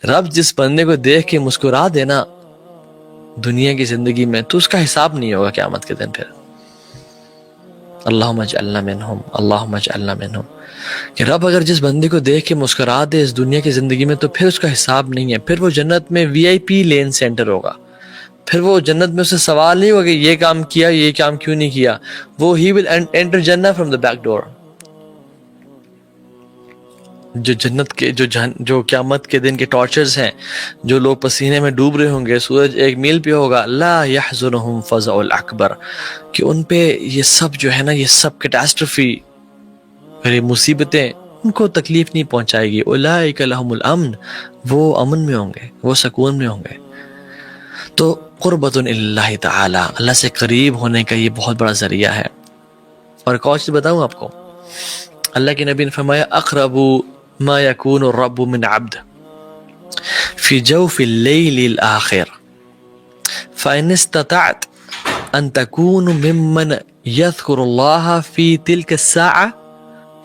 رب جس بندے کو دیکھ کے مسکرا دینا دنیا کی زندگی میں تو اس کا حساب نہیں ہوگا قیامت کے دن پھر. اللہم اجعلنا منہم، اللہم اجعلنا منہم. کہ رب اگر جس بندے کو دیکھ کے مسکرا دے اس دنیا کی زندگی میں تو پھر اس کا حساب نہیں ہے، پھر وہ جنت میں وی آئی پی لین سینٹر ہوگا. پھر وہ جنت میں اسے سوال نہیں ہوگا کہ یہ کام کیا، یہ کام کیوں نہیں کیا. وہ ہی ول انٹر جنہ فرام دا بیک ڈور. جو جنت کے جو قیامت کے دن کے ٹارچرز ہیں، جو لوگ پسینے میں ڈوب رہے ہوں گے، سورج ایک میل پہ ہوگا، لا یحزنہم فزع الاکبر، کہ ان پہ یہ سب جو ہے نا، یہ سب کیٹاسٹرفی اور یہ مصیبتیں ان کو تکلیف نہیں پہنچائے گی. اولئک لہم الامن، وہ امن میں ہوں گے، وہ سکون میں ہوں گے. تو قربۃ اللہ تعالی، اللہ سے قریب ہونے کا یہ بہت بڑا ذریعہ ہے. اور ایک اور چیز بتاؤں آپ کو، اللہ کے نبی نے فرمایا اقرب ما یکون الرب من عبد فی جوف اللیل الآخر فإن استطعت ان تکون ممن یذکر اللہ فی تلک الساعہ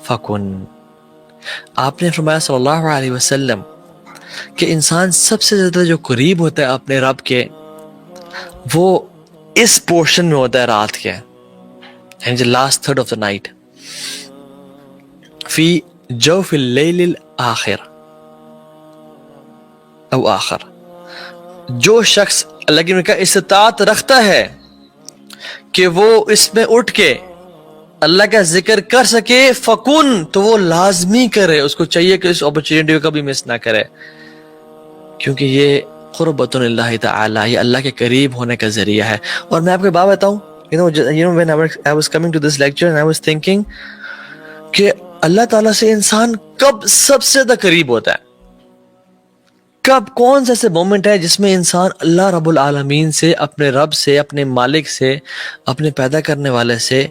فکن. آپ نے فرمایا صلی اللہ علیہ وسلم کہ انسان سب سے زیادہ جو قریب ہوتا ہے اپنے رب کے، وہ اس پورشن میں ہوتا ہے رات کے، یعنی last third of the night. فی جوف اللیل الآخر او آخر، جو شخص اللہ کی کا استطاعت رکھتا ہے کہ وہ اس میں اٹھ کے اللہ کا ذکر کر سکے، فکن، تو وہ لازمی کرے. اس کو چاہیے کہ اس اپرچونٹی کو کبھی مس نہ کرے، کیونکہ یہ قربۃ اللہ تعالی، یہ اللہ کے قریب ہونے کا ذریعہ ہے. اور میں آپ کو بات بتاؤں، when I was coming to this lecture and I was thinking کہ اللہ تعالیٰ سے انسان کب سب سے زیادہ قریب ہوتا ہے، کب کون سے ایسے مومنٹ ہے جس میں انسان اللہ رب العالمین سے، اپنے رب سے، اپنے مالک سے، اپنے پیدا کرنے والے سے،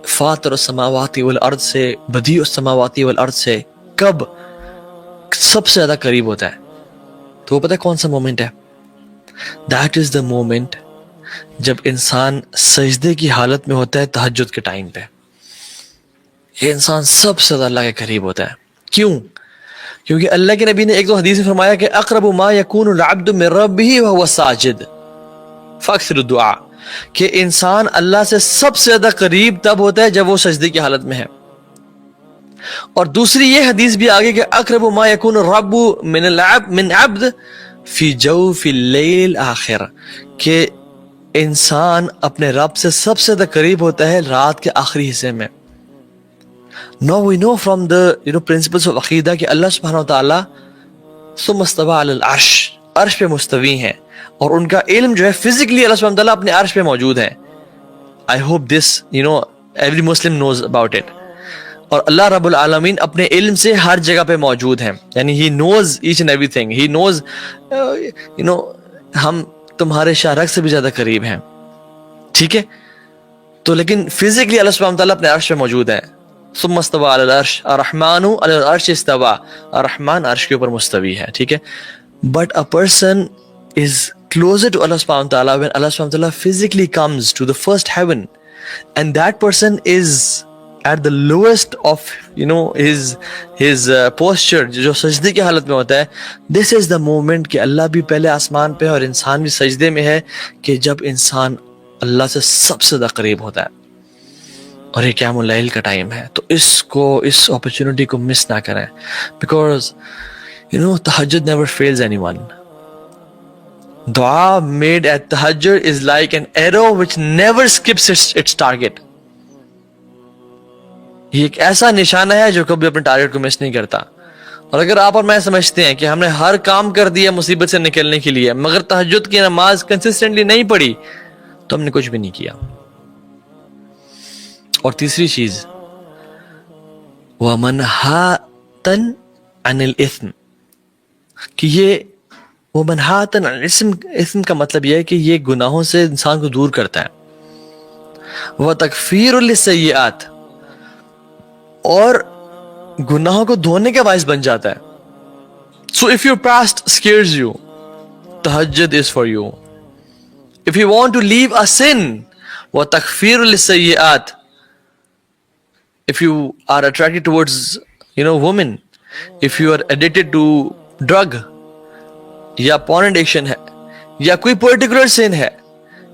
فاطر السماوات والارض سے، بدیع السماوات والارض سے کب سب سے زیادہ قریب ہوتا ہے. تو وہ پتہ ہے کون سا مومنٹ ہے؟ دیٹ از دا مومنٹ جب انسان سجدے کی حالت میں ہوتا ہے تہجد کے ٹائم پہ. یہ انسان سب سے زیادہ اللہ کے قریب ہوتا ہے. کیوں؟ کیونکہ اللہ کے نبی نے ایک دو حدیث میں فرمایا کہ اقرب ما یکون العبد من ربہ وهو ساجد فاکثر الدعاء، کہ انسان اللہ سے سب سے زیادہ قریب تب ہوتا ہے جب وہ سجدے کی حالت میں ہے. اور دوسری یہ حدیث بھی آگے کہ اقرب ما یکون الرب من عبد فی جوف اللیل الآخر، کہ انسان اپنے رب سے سب سے زیادہ قریب ہوتا ہے رات کے آخری حصے میں. Now we know from the principles of عقیدہ کہ اللہ سبحانہ و تعالیٰ ثم استوى علی العرش، عرش پہ مستوی ہیں، اور ان کا علم جو ہے فزیکلی اللہ سبحانہ و تعالیٰ اپنے عرش پہ موجود ہے. I hope this every Muslim knows about it. اور اللہ رب العالمین اپنے علم سے ہر جگہ پہ موجود ہیں، یعنی he knows each and everything. He knows ہم تمہارے شارک سے بھی زیادہ قریب ہیں، ٹھیک ہے؟ تو لیکن فزیکلی اللہ سبحانہ و تعالیٰ اپنے عرش پہ موجود ہے. ثم استوى علی العرش الرحمن علی العرش استوى، الرحمن عرش کے اوپر مستوی ہے، ٹھیک ہے؟ But a person is closer to Allah subhanahu wa ta'ala when Allah subhanahu wa ta'ala physically comes to the first heaven, and that person is at the lowest of his posture، جو سجدے کی حالت میں ہوتا ہے. This is the moment کہ اللہ بھی پہلے آسمان پہ اور انسان بھی سجدے میں ہے، کہ جب انسان اللہ سے سب سے زیادہ قریب ہوتا ہے. اور یہ قیام اللیل کا ٹائم ہے، تو اس اپرچونٹی کو مس نہ کریں، بیکاز تہجد never fails anyone. دعا made at tahajjud is like an arrow which never skips its target. یہ ایک ایسا نشانہ ہے جو کبھی اپنے ٹارگٹ کو مس نہیں کرتا. اور اگر آپ اور میں سمجھتے ہیں کہ ہم نے ہر کام کر دیا مصیبت سے نکلنے کے لیے، مگر تہجد کی نماز کنسسٹنٹلی نہیں پڑھی، تو ہم نے کچھ بھی نہیں کیا. اور تیسری چیز، وَمَنْهَاتًا عَنِ الْإِثْمِ، کہ یہ وَمَنْهَاتًا عَنِ الْإِثْمِ کا مطلب یہ ہے کہ یہ گناہوں سے انسان کو دور کرتا ہے. وَتَكْفِيرٌ لِلسَّيِّئَاتِ، اور گناہوں کو دھونے کا باعث بن جاتا ہے. So if your past scares you, tahajjud is for you. If you want to leave a sin, وَتَكْفِيرٌ لِلسَّيِّئَاتِ، if you are attracted towards women, if you are addicted to drug, یا پورن ایڈکشن ہے یا کوئی پرٹیکولر سن ہے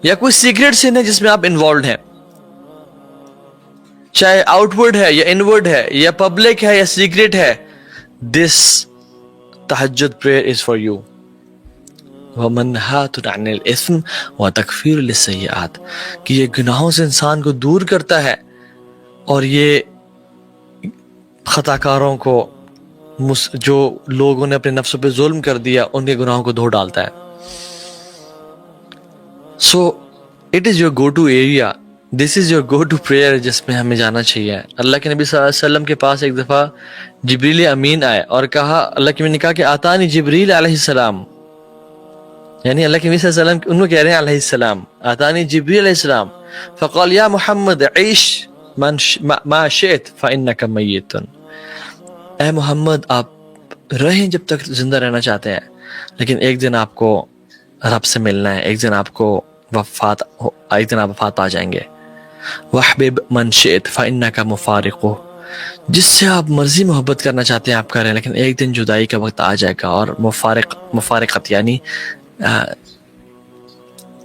یا کوئی secret سن ہے جس میں آپ انوالوڈ ہیں, چاہے آؤٹ ورڈ ہے یا انورڈ ہے یا پبلک ہے یا سیکریٹ ہے, دس تہجد پریئر از فار یو. وَمَنْهَاتٌ عَنِ الْإِثْمِ وَتَكْفِيرٌ لِلسَّيِّئَاتِ, کہ یہ گناہوں سے انسان کو دور کرتا ہے اور یہ خطا کاروں کو, جو لوگوں نے اپنے نفسوں پہ ظلم کر دیا, ان کے گناہوں کو دھو ڈالتا ہے. So it is your go to area, this is your go to prayer جس میں ہمیں جانا چاہیے. اللہ کے نبی صلی اللہ علیہ وسلم کے پاس ایک دفعہ جبریل امین آئے اور کہا, اللہ کے نبی نے کہا کہ آتانی جبریل علیہ السلام, یعنی اللہ کے نبی صلی اللہ علیہ وسلم ان کو کہہ رہے ہیں علیہ السلام, آتانی جبریل علیہ السلام, فقال یا محمد عیش ما شئت فإنک میت, اے محمد آپ رہیں جب تک زندہ رہنا چاہتے ہیں, لیکن ایک دن آپ کو رب سے ملنا ہے, ایک دن آپ کو ایک دن آپ وفات پا جائیں گے. وحبب من شئت فإنک مفارقہ, جس سے آپ مرضی محبت کرنا چاہتے ہیں آپ کریں, لیکن ایک دن جدائی کا وقت آ جائے گا. اور مفارقت یعنی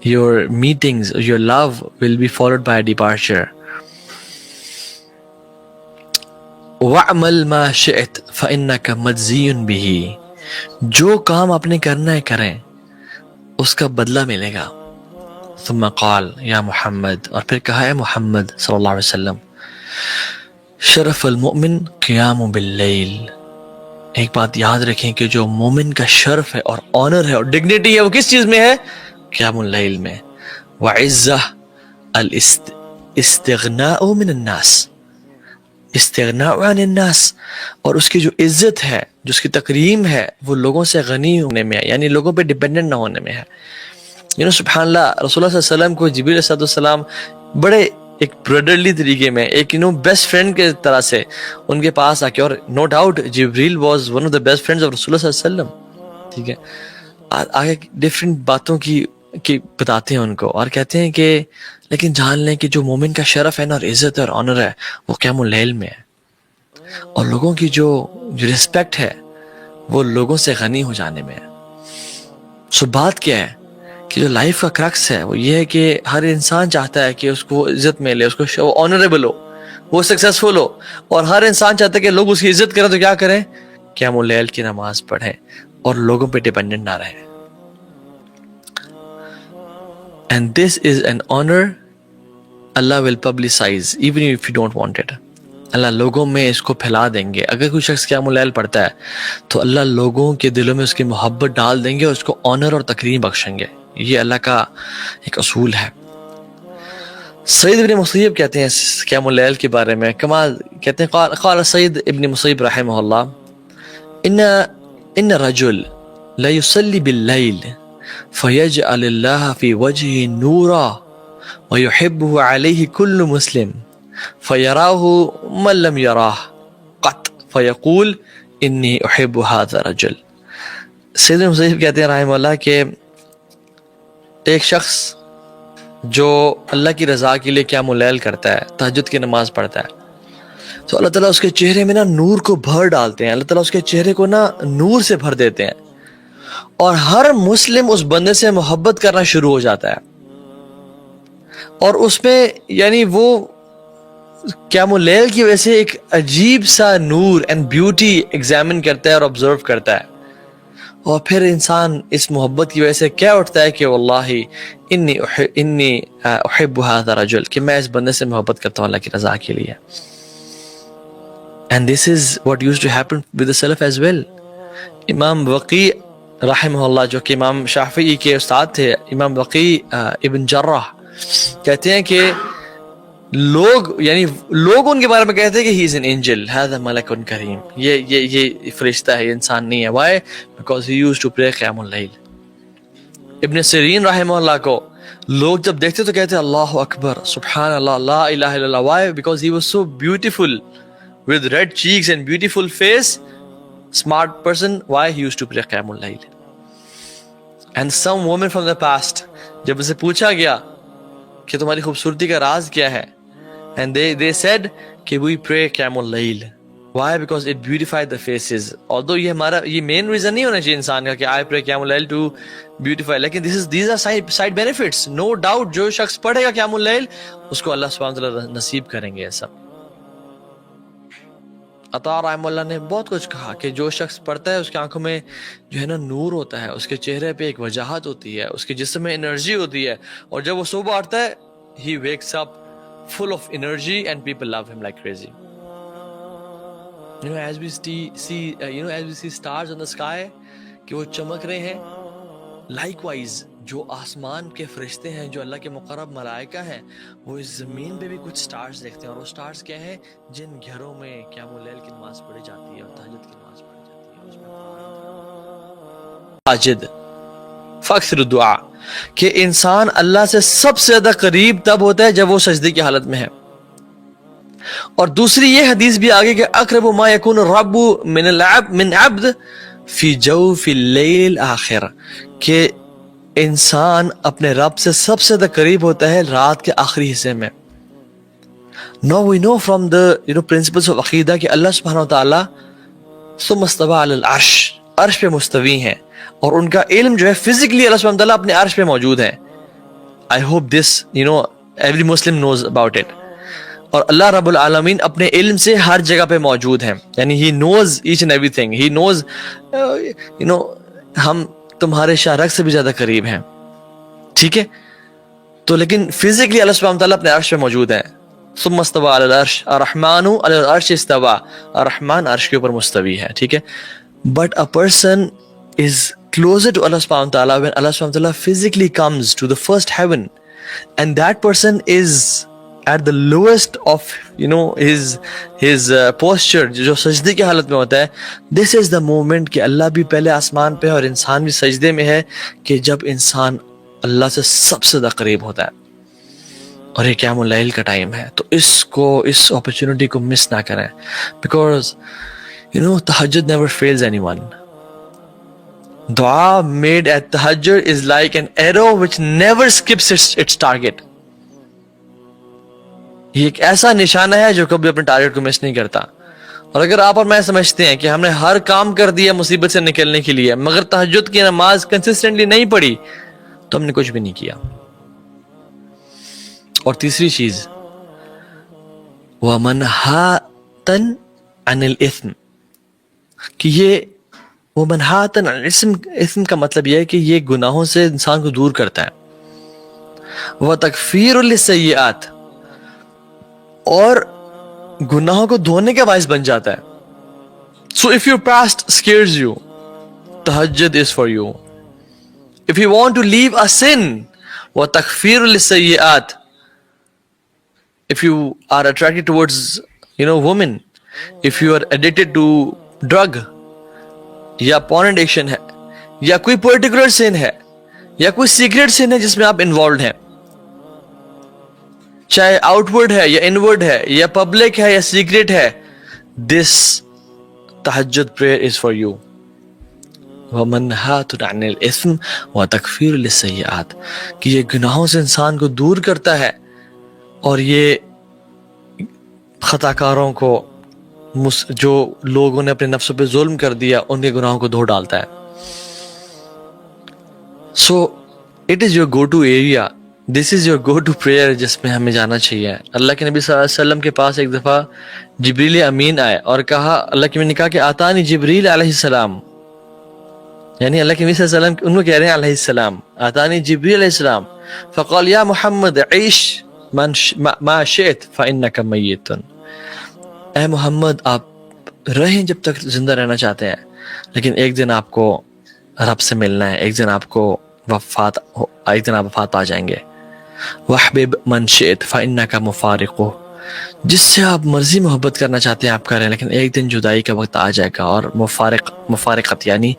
your meetings, your love will be followed by a departure. وَعْمَلْ مَا شِئْتَ فَإِنَّكَ مَجْزِيٌ بِهِ, جو کام آپ نے کرنا ہے کریں, اس کا بدلہ ملے گا. ثم قال یا محمد, اور پھر کہا ہے محمد صلی اللہ علیہ وسلم, شرف المؤمن قیام باللیل, ایک بات یاد رکھیں کہ جو مومن کا شرف ہے اور آنر ہے اور ڈگنیٹی ہے وہ کس چیز میں ہے؟ قیام اللیل میں. وعزہ الاستغناء من الناس, استغناء عن الناس, اور اس کی جو عزت ہے, جو اس کی تکریم ہے, وہ لوگوں سے غنی ہونے میں ہے, یعنی لوگوں پہ ڈیپینڈنٹ نہ ہونے میں ہے. سبحان اللہ, رسول اللہ صلی اللہ علیہ وسلم کو جبریل علیہ السلام بڑے ایک برادرلی طریقے میں, ایک بیسٹ فرینڈ کے طرح سے ان کے پاس آ کے, اور no doubt Jibreel was one of the best friends of Rasool Allah صلی اللہ علیہ وسلم, ٹھیک ہے. آگے ڈفرینٹ باتوں کی بتاتے ہیں ان کو اور کہتے ہیں کہ لیکن جان لیں کہ جو مومن کا شرف ہے نا, اور عزت اور آنر ہے, وہ قیام اللیل میں ہے, اور لوگوں کی جو رسپیکٹ ہے وہ لوگوں سے غنی ہو جانے میں ہے. سو بات کیا ہے کہ جو لائف کا کرکس ہے وہ یہ ہے کہ ہر انسان چاہتا ہے کہ اس کو عزت ملے, اس کو آنریبل ہو, وہ سکسیسفل ہو, اور ہر انسان چاہتا ہے کہ لوگ اس کی عزت کریں. تو کیا کریں؟ قیام اللیل کی نماز پڑھیں اور لوگوں پہ ڈیپینڈنٹ نہ رہیں. And this is an honor Allah will publicize even if you don't want it. اللہ لوگوں میں اس کو پھیلا دیں گے. اگر کوئی شخص قیام اللیل پڑھتا ہے تو اللہ لوگوں کے دلوں میں اس کی محبت ڈال دیں گے اور اس کو آنر اور تکریم بخشیں گے. یہ اللہ کا ایک اصول ہے. سعید ابن مسیب کہتے ہیں قیام اللیل کے بارے میں کمال, کہتے ہیں قال سعید ابن مسیب رحمہ اللہ, ان رجل لا يصلي باللیل فيجعل الله في وجهه نورا ويحبه عليه كل مسلم فيراه من لم يراه قط فيقول إني أحب هذا الرجل. سید مسیب کہتے ہیں رحمہ اللہ کہ ایک شخص جو اللہ کی رضا کے لیے قیام اللیل کرتا ہے, تہجد کی نماز پڑھتا ہے, تو اللہ تعالیٰ اس کے چہرے میں نا نور کو بھر ڈالتے ہیں. اللہ تعالیٰ اس کے چہرے کو نا نور سے بھر دیتے ہیں, اور ہر مسلم اس بندے سے محبت کرنا شروع ہو جاتا ہے. اور اس میں یعنی وہ قیام اللیل کی وجہ سے ایک عجیب سا نور اینڈ بیوٹی ایگزامن کرتا ہے اور آبزرو کرتا ہے, اور پھر انسان اس محبت کی وجہ سے کیا اٹھتا ہے کہ واللہ انی احب هذا الرجل, کہ میں اس بندے سے محبت کرتا ہوں اللہ کی رضا کے لیے. And this is what used to happen with the Salaf as well. امام وقی رحمہ اللہ, جو کہ امام شافعی کے استاد تھے, امام وقی ابن جرح کہتے ہیں کہ لوگ ان کے بارے میں کہتے ہیں کہ he is an angel, هذا ملک کریم, یہ فرشتہ ہے, یہ انسان نہیں ہے. Why? Because he used to pray قیام اللیل. ابن سیرین رحمہ اللہ کو لوگ جب دیکھتے تو کہتے ہیں اللہ اکبر, سبحان اللہ, لا الہ الا اللہ. Why? Because he was so beautiful with red cheeks and beautiful face, smart person. Why? He used to pray قیام اللیل. And some woman from the past, جب اسے پوچھا گیا کہ تمہاری خوبصورتی کا راز کیا ہے, and they said کہ we pray قیام اللیل, Why? Because it beautified the faces. Although یہ main reason نہیں ہونا چاہیے انسان کا کہ I pray قیام اللیل to beautify, لیکن these are side benefits. No doubt جو شخص پڑھے گا قیام اللیل اس کو اللہ سبحانہ وتعالیٰ نصیب کریں گے یہ سب. عطا رحمہ اللہ نے بہت کچھ کہا کہ جو شخص پڑھتا ہے اس کی آنکھوں میں جو ہے نا نور ہوتا ہے, اس کے چہرے پہ ایک وجاہت ہوتی ہے, اس کے جسم میں انرجی ہوتی ہے, اور جب وہ صبح اٹھتا ہے he wakes up full of energy and people love him like crazy. As we see stars in the sky کہ وہ چمک رہے ہیں, likewise جو آسمان کے فرشتے ہیں, جو اللہ کے مقرب ملائکہ ہیں, وہ اس زمین پہ بھی کچھ سٹارز دیکھتے ہیں, اور وہ سٹارز کیا ہیں؟ جن گھروں میں قیام اللیل کی نماز پڑھی جاتی ہے اور تہجد کی نماز پڑھی جاتی ہے, اس میں ساجد فاکثر الدعاء, کہ انسان اللہ سے سب سے زیادہ قریب تب ہوتا ہے جب وہ سجدے کی حالت میں ہے. اور دوسری یہ حدیث بھی آگے کہ اقرب ما یکون الرب من عبد فی جوف اللیل آخر, کہ انسان اپنے رب سے سب سے زیادہ قریب ہوتا ہے رات کے آخری حصے میں. Now we know from the principles of عقیدہ کہ اللہ سبحانہ وتعالی ثم استوى علی العرش, عرش پہ مستوی ہیں, اور ان کا علم جو ہے فزیکلی اللہ سبحانہ وتعالی اپنے عرش پہ موجود ہے. I hope this every Muslim knows about it. اور اللہ رب العالمین اپنے علم سے ہر جگہ پہ موجود ہیں, یعنی he knows each and everything. He knows ہم تمہارے شارک سے بھی زیادہ قریب ہیں, ٹھیک ہے, تو لیکن فزیکلی اللہ سبحانہ وتعالیٰ اپنے عرش پہ موجود ہے. ثم استوى علی العرش الرحمن علی العرش استوى, الرحمن عرش کے اوپر مستوی ہے, ٹھیک ہے. But a person is closer to Allah subhanahu wa ta'ala when Allah subhanahu wa ta'ala physically comes to the first heaven, and that person is at the lowest of his posture, جو سجدے کی حالت میں ہوتا ہے. This is the moment کہ اللہ بھی پہلے آسمان پہ ہے اور انسان بھی سجدے میں ہے, کہ جب انسان اللہ سے سب سے زیادہ قریب ہوتا ہے, اور یہ قیام اللیل کا ٹائم ہے. تو اس اپرچونٹی کو مس نہ کریں, because tahajjud never fails anyone. دعا made at tahajjud is like an arrow which never skips its target. یہ ایک ایسا نشانہ ہے جو کبھی اپنے ٹارگٹ کو مس نہیں کرتا. اور اگر آپ اور میں سمجھتے ہیں کہ ہم نے ہر کام کر دیا مصیبت سے نکلنے کے لیے, مگر تہجد کی نماز کنسسٹنٹلی نہیں پڑھی, تو ہم نے کچھ بھی نہیں کیا. اور تیسری چیز وَمَنْهَاتًا عَنِ الْإِثْمِ, کہ یہ وَمَنْهَاتًا عَنِ الْإِثْمِ کا مطلب یہ ہے کہ یہ گناہوں سے انسان کو دور کرتا ہے. وَتَكْفِيرٌ لِلسَّيِّئَاتِ, اور گناہوں کو دھونے کا باعث بن جاتا ہے. So if your past scares you, tahajjud is for you. If you want to leave a sin, وَتَكْفِيرٌ لِلسَّيِّئَاتِ, if you are attracted towards women, if you are addicted to drug, یا porn addiction ہے, یا کوئی particular sin ہے, یا کوئی secret sin ہے جس میں آپ involved ہیں, چاہے آؤٹ ورڈ ہے یا انورڈ ہے یا پبلک ہے یا سیکریٹ ہے, دس تہجد پریئر از فار یو. وَمَنْهَاتٌ عَنِ الْإِثْمِ وَتَكْفِيرٌ لِلسَّيِّئَاتِ, کہ یہ گناہوں سے انسان کو دور کرتا ہے, اور یہ خطا کاروں کو, جو لوگوں نے اپنے نفسوں پہ ظلم کر دیا, ان کے گناہوں کو دھو ڈالتا ہے. So it is your go-to area. This is your go-to prayer جس میں ہمیں جانا چاہیے. اللہ کے نبی صلی اللہ علیہ وسلم کے پاس ایک دفعہ جبریل امین آئے اور کہا, اللہ کے نبی نے کہا کہ آتانی جبریل علیہ السلام, یعنی اللہ کے نبی صلی اللہ علیہ وسلم ان کو کہہ رہے ہیں علیہ السلام, آتانی جبریل علیہ السلام, فقال یا محمد عیش ما شئت فإنک میت, اے محمد آپ رہیں جب تک زندہ رہنا چاہتے ہیں, لیکن ایک دن آپ کو رب سے ملنا ہے, ایک دن آپ وفات پا جائیں گے. وَحْبِبْ مَنْ شِئْتَ فَإِنَّكَ مُفَارِقُهُ, جس سے آپ مرضی محبت کرنا چاہتے ہیں آپ کریں, لیکن ایک دن جدائی کا وقت آ جائے گا. اور مفارقت یعنی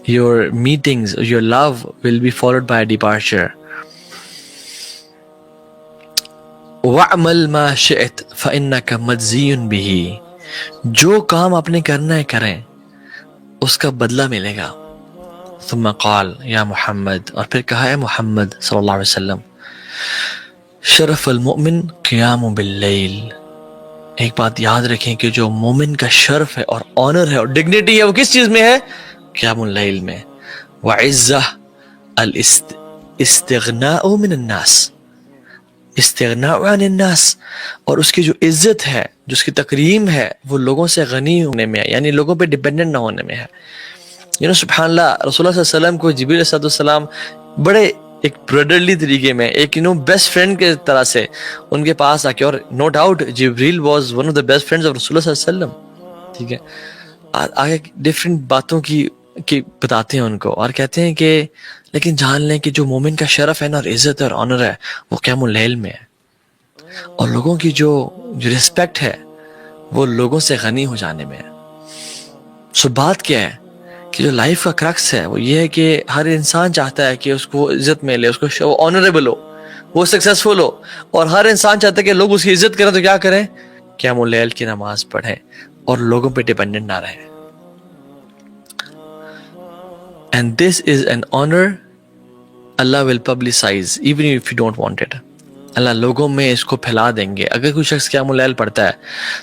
your meetings, your love will be followed by a departure. وَعْمَلْ مَا شِئْتَ فَإِنَّكَ مَجْزِيٌ بِهِ, جو کام آپ نے کرنا ہے کریں, اس کا بدلہ ملے گا. ثم قال یا محمد, اور پھر کہا ہے محمد صلی اللہ علیہ وسلم, شرف المؤمن قیام باللیل, ایک بات یاد رکھیں کہ جو مومن کا شرف ہے اور آنر ہے اور ڈگنیٹی ہے وہ کس چیز میں ہے؟ قیام اللیل میں. وعزہ الاستغناء من الناس، استغناء عن الناس، اور اس کی جو عزت ہے، جو اس کی تکریم ہے، وہ لوگوں سے غنی ہونے میں ہے، یعنی لوگوں پہ ڈیپینڈنٹ نہ ہونے میں ہے. سبحان اللہ، رسول اللہ صلی اللہ علیہ وسلم کو جبریل علیہ السلام بڑے ایک بردرلی طریقے میں، ایک بیسٹ فرینڈ کے طرح سے ان کے پاس آ کے، اور no doubt Jibreel was one of the best friends of Rasool Allah صلی اللہ علیہ وسلم. ٹھیک ہے، آگے ڈفرینٹ باتوں کی بتاتے ہیں ان کو، اور کہتے ہیں کہ لیکن جان لیں کہ جو مومن کا شرف ہے نا، اور عزت اور آنر ہے، وہ قیام اللیل میں ہے، اور لوگوں کی جو رسپیکٹ ہے وہ لوگوں سے غنی ہو جانے میں ہے. سو بات کیا ہے کہ جو لائف کا کرکس ہے وہ یہ ہے کہ ہر انسان چاہتا ہے کہ اس کو عزت ملے، اس کو وہ آنریبل ہو، وہ سکسیسفل ہو، اور ہر انسان چاہتا ہے کہ لوگ اس کی عزت کریں. تو کیا کریں؟ قیام اللیل کی نماز پڑھیں اور لوگوں پہ ڈیپینڈنٹ نہ رہیں. And this is an honor Allah will publicize even if you don't want it. اللہ لوگوں میں اس کو پھیلا دیں گے. اگر کوئی شخص قیام اللیل پڑھتا ہے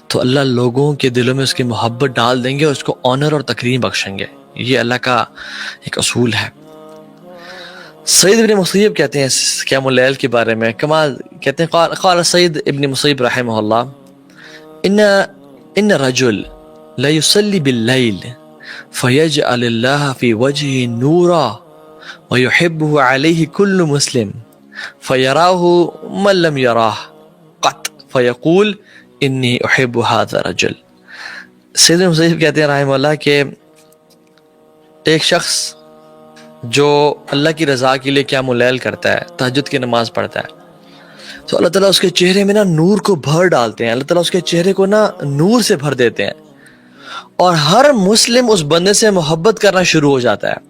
تو اللہ لوگوں کے دلوں میں اس کی محبت ڈال دیں گے اور اس کو آنر اور تکریم بخشیں گے. یہ اللہ کا ایک اصول ہے. سعید ابن مسیب کہتے ہیں قیام اللیل کے بارے میں کمال، کہتے ہیں قال سعید ابن مسیب رحمہ اللہ ان رجل لا يصلي باللیل فيجعل الله في وجهه نورا ويحبه عليه كل مسلم فيراه من لم يراه قط فيقول انی احب هذا الرجل. سید مسیب کہتے ہیں رحمہ اللہ کہ ایک شخص جو اللہ کی رضا کے لیے قیام اللیل کرتا ہے، تہجد کی نماز پڑھتا ہے، تو اللہ تعالیٰ اس کے چہرے میں نا نور کو بھر ڈالتے ہیں. اللہ تعالیٰ اس کے چہرے کو نا نور سے بھر دیتے ہیں، اور ہر مسلم اس بندے سے محبت کرنا شروع ہو جاتا ہے.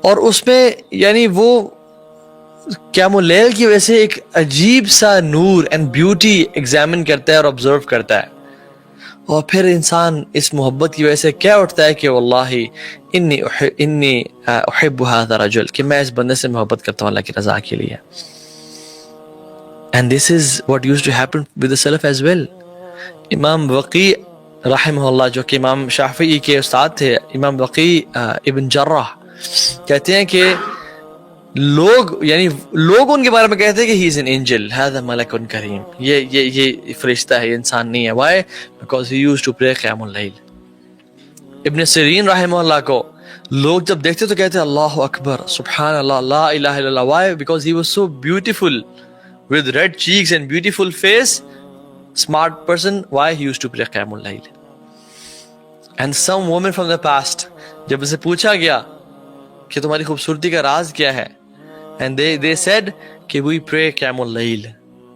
اور اس میں یعنی وہ قیام اللیل کی وجہ سے ایک عجیب سا نور اینڈ بیوٹی ایگزامن کرتا ہے اور آبزرو کرتا ہے، اور پھر انسان اس محبت کی وجہ سے کیا اٹھتا ہے کہ واللہ انی احب هذا الرجل، کہ میں اس بندے سے محبت کرتا ہوں اللہ کی رضا کے لیے. And this is what used to happen with the Salaf as well. امام وقی رحمہ اللہ جو کہ امام شافعی کے استاد تھے، امام وقی ابن جرح کہتے ہیں کہ لوگ ان کے بارے میں کہتے ہیں کہ he is an angel، هذا ملک کریم، یہ فرشتہ ہے، یہ انسان نہیں ہے. Why? Because he used to pray قیام اللیل. ابن سیرین رحمہ اللہ کو لوگ جب دیکھتے تو کہتے ہیں اللہ اکبر، سبحان اللہ، لا الہ الا اللہ. Why? Because he was so beautiful with red cheeks and beautiful face, smart person. Why? He used to pray قیام اللیل. And some woman from the past، جب اسے پوچھا گیا کہ تمہاری خوبصورتی کا راز کیا ہے، and they said کہ we pray قیام اللیل.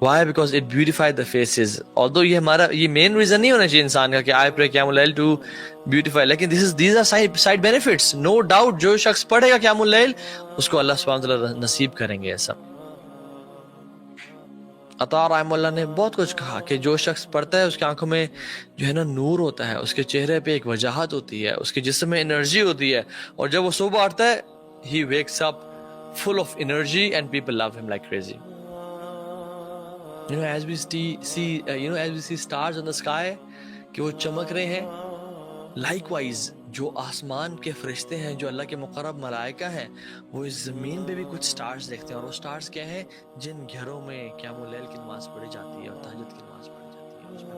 Why? Because it beautified the faces. Although یہ main reason نہیں ہونا چاہیے انسان کا کہ I pray قیام اللیل to beautify، لیکن these are side benefits. No doubt جو شخص پڑھے گا قیام اللیل اس کو اللہ سبحانہ وتعالیٰ نصیب کریں گے. ایسا عطا رحمہ اللہ نے بہت کچھ کہا کہ جو شخص پڑھتا ہے اس کی آنکھوں میں جو ہے نا نور ہوتا ہے، اس کے چہرے پہ ایک وجاہت ہوتی ہے، اس کے جسم میں انرجی ہوتی ہے، اور جب وہ صبح اٹھتا ہے he wakes up full of energy and people love him like crazy. As we see stars in the sky کہ وہ چمک رہے ہیں، likewise جو آسمان کے فرشتے ہیں، جو اللہ کے مقرب ملائکہ ہیں، وہ اس زمین پہ بھی کچھ سٹارز دیکھتے ہیں. اور وہ سٹارز کیا ہیں؟ جن گھروں میں قیام اللیل کی نماز پڑھی جاتی ہے اور تہجد کی نماز پڑھی جاتی ہے، اس میں